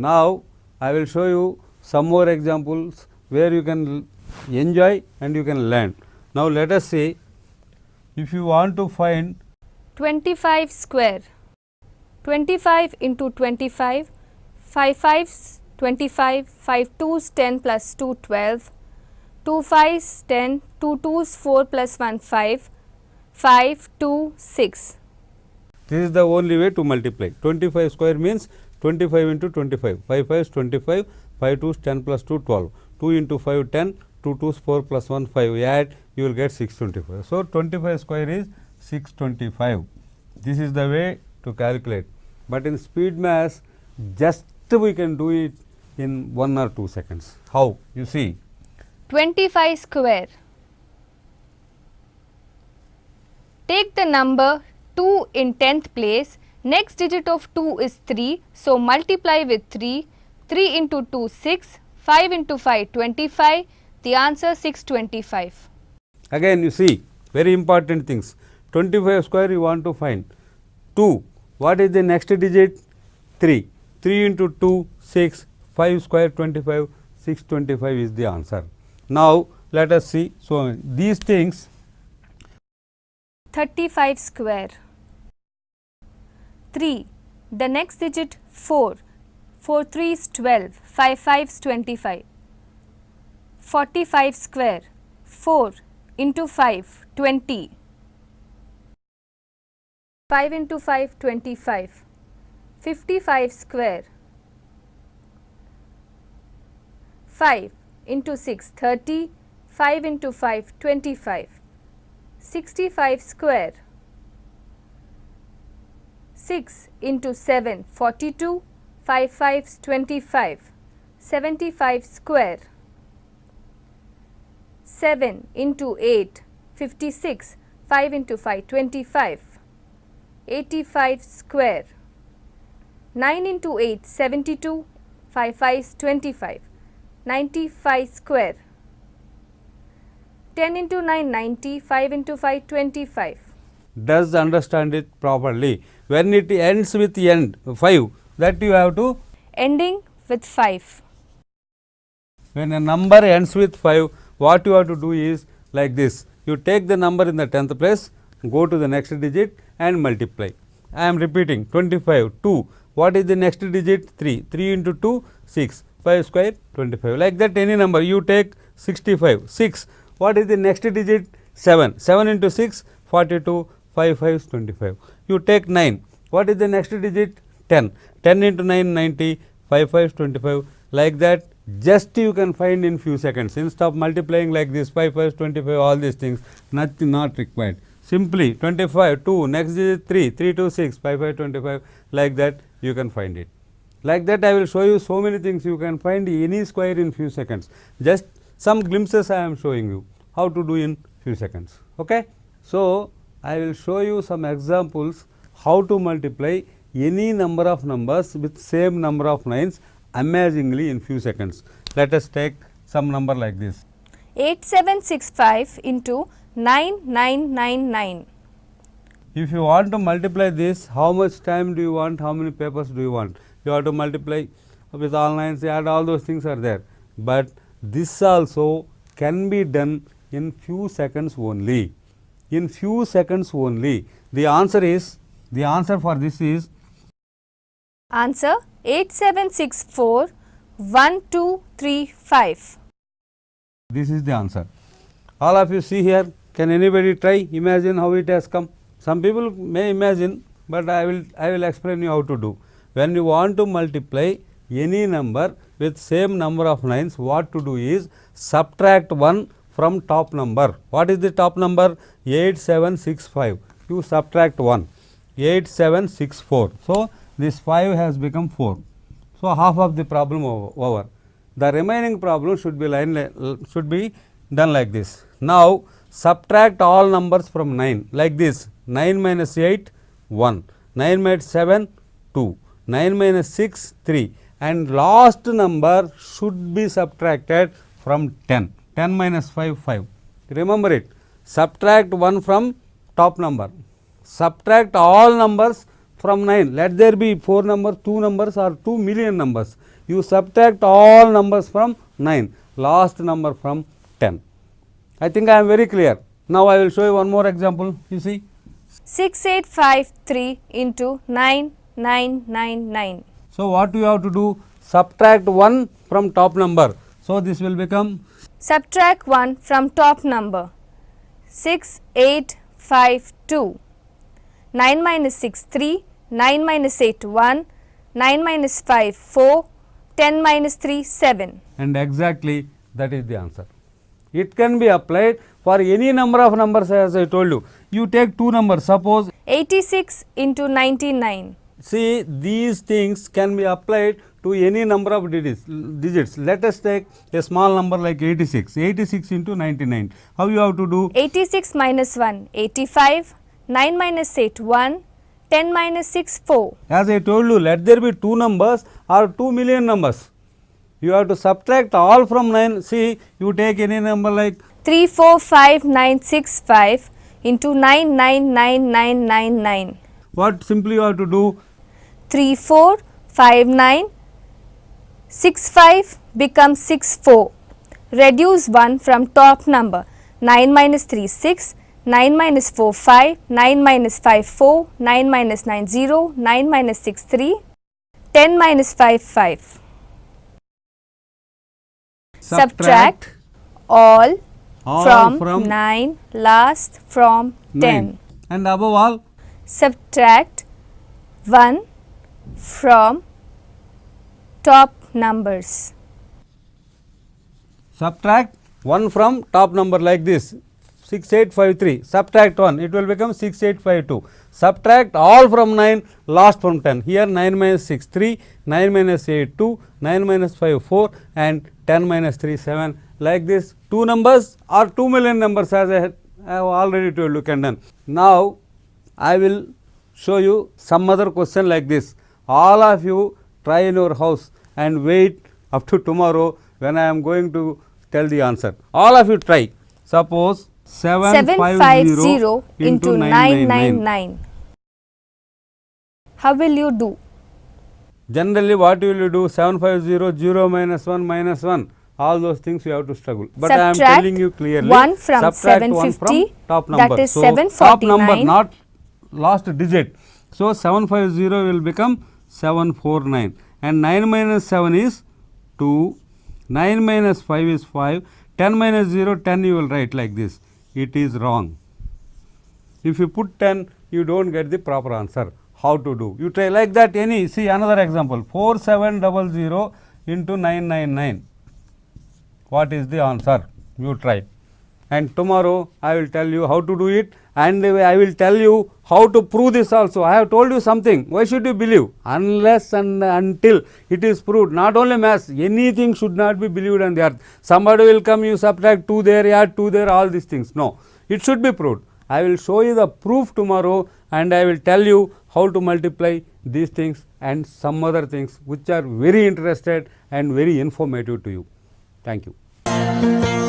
Now, I will show you some more examples where you can enjoy and you can learn. Now, let us see, if you want to find 25 square. 25 into 25, 5 5s 25, 5 2s 10 plus 2 12, 2 5s 10, 2 2s 4 plus 1 5, 5 2 6. This is the only way to multiply. 25 square means 25 into 25, 5 5 is 25, 5 2 is 10 plus 2 12, 2 into 5 10, 2 2 is 4 plus 1 5, add, you will get 625. So, 25 square is 625. This is the way to calculate, but in speed maths just we can do it in 1 or 2 seconds. How? You see, 25 square. Take the number 2 in 10th place, next digit of 2 is 3, so multiply with 3, 3 into 2 6, 5 into 5 25, the answer 625. again you see very important things. 25 square you want to find, 2, what is the next digit? 3, 3 into 2 6, 5 square 25, 625 is the answer. Now, let us see, so these things 35 square. 3, the next digit 4, 4 3 is 12, 5 5 is 25. 45 square, 4 into 5, 20. 5 into 5, 25. 55 square, 5 into 6, 30, 5 into 5, 25. 65 square, 6 into 7, 42, 5 5 is 25. 75 square, 7 into 8, 56, 5 into 5, 25. 85 square, 9 into 8, 72, 5 5 is 25. 95 square, 10 into 9, 90, 5 into 5, 25. does understand it properly. When it ends with end 5, that you have to, Ending with 5. when a number ends with 5, what you have to do is like this, you take the number in the 10th place, go to the next digit and multiply. I am repeating 25, 2, what is the next digit? 3, 3 into 2, 6, 5 square 25, like that any number you take. 65, 6, what is the next digit? 7, 7 into 6, 42, 5 5 is 25. You take 9, what is the next digit? 10, 10 into 9, 90, 5 5 is 25, like that just you can find in few seconds. Instead of multiplying like this 5 5 is 25, all these things, nothing, not required. Simply 25, 2, next digit 3, 3 2 6, 5 5 25, like that you can find it. Like that I will show you so many things, you can find any square in few seconds. Just some glimpses I am showing you how to do in few seconds. Okay? So, I will show you some examples how to multiply any number of numbers with same number of lines amazingly in few seconds. Let us take some number like this. 8765 into 9999. If you want to multiply this, how much time do you want, how many papers do you want? You have to multiply with all lines, add, all those things are there, but this also can be done in few seconds only. In few seconds only. The answer is, the answer for this is Answer 8764 1235. this is the answer. All of you see here, can anybody try imagine how it has come? Some people may imagine, but I will explain you how to do. When you want to multiply any number with same number of lines, what to do is subtract 1 from top number. What is the top number? 8765. You subtract 1, 8764. So, this 5 has become 4. So, half of the problem over. The remaining problem should be done like this. Now, subtract all numbers from 9 like this. 9 minus 8, 1. 9 minus 7, 2. 9 minus 6, 3. And last number should be subtracted from 10. 10 minus 5, 5. Remember it. Subtract 1 from top number. Subtract all numbers from 9. Let there be 4 numbers, 2 numbers or 2 million numbers. you subtract all numbers from 9, last number from 10. I think I am very clear. Now I will show you one more example. You see, 6853 into 9999. so what you have to do? Subtract 1 from top number. So this will become, Subtract 1 from top number. 6852. 9 minus 6 3, 9 minus 8 1, 9 minus 5 4, 10 minus 3 7. and exactly that is the answer. It can be applied for any number of numbers, as I told you. You take two numbers, suppose, 86 into 99. see, these things can be applied to any number of digits. Let us take a small number like 86. 86 into 99. How you have to do? 86 minus 1 85, 9 minus 8 1, 10 minus 6 4. As I told you, let there be two numbers or 2 million numbers. You have to subtract all from 9. See, you take any number like 345965 into 999999. what? Simply you have to do 345965 becomes 64. Reduce 1 from top number. 9 minus 3 6, 9 minus 4 5, 9 minus 5 4, 9 minus 9 0, 9 minus 6 3, 10 minus 5 5. Subtract all from 9, last from 10. And above all, Subtract 1 from top numbers. subtract 1 from top number like this, 6853, subtract 1, it will become 6852. Subtract all from 9, last from 10. Here 9 minus 6 3, 9 minus 8 2, 9 minus 5 4 and 10 minus 3 7. Like this, two numbers or 2 million numbers, as I have already told you can done. Now I will show you some other question like this. All of you try in your house and wait up to tomorrow when I am going to tell the answer. All of you try. Suppose 750 into 999. How will you do? Generally, what will you do? 750, 0 minus 1 minus 1. All those things you have to struggle. But I am telling you clearly. 1 from subtract 750, 1 from top number. that is so 749. top number, not last digit. So 750 will become 749. And 9 minus 7 is 2. 9 minus 5 is 5. 10 minus 0, 10 you will write like this. It is wrong. If you put 10, you don't get the proper answer. How to do? You try like that. Any, see another example, 4700 into 999. What is the answer? You try. And tomorrow I will tell you how to do it, and I will tell you how to prove this also. I have told you something. Why should you believe? Unless and until it is proved. Not only maths, anything should not be believed on the earth. Somebody will come, you subtract 2 there, add 2 there, all these things. No, it should be proved. I will show you the proof tomorrow, and I will tell you how to multiply these things and some other things which are very interested and very informative to you. Thank you.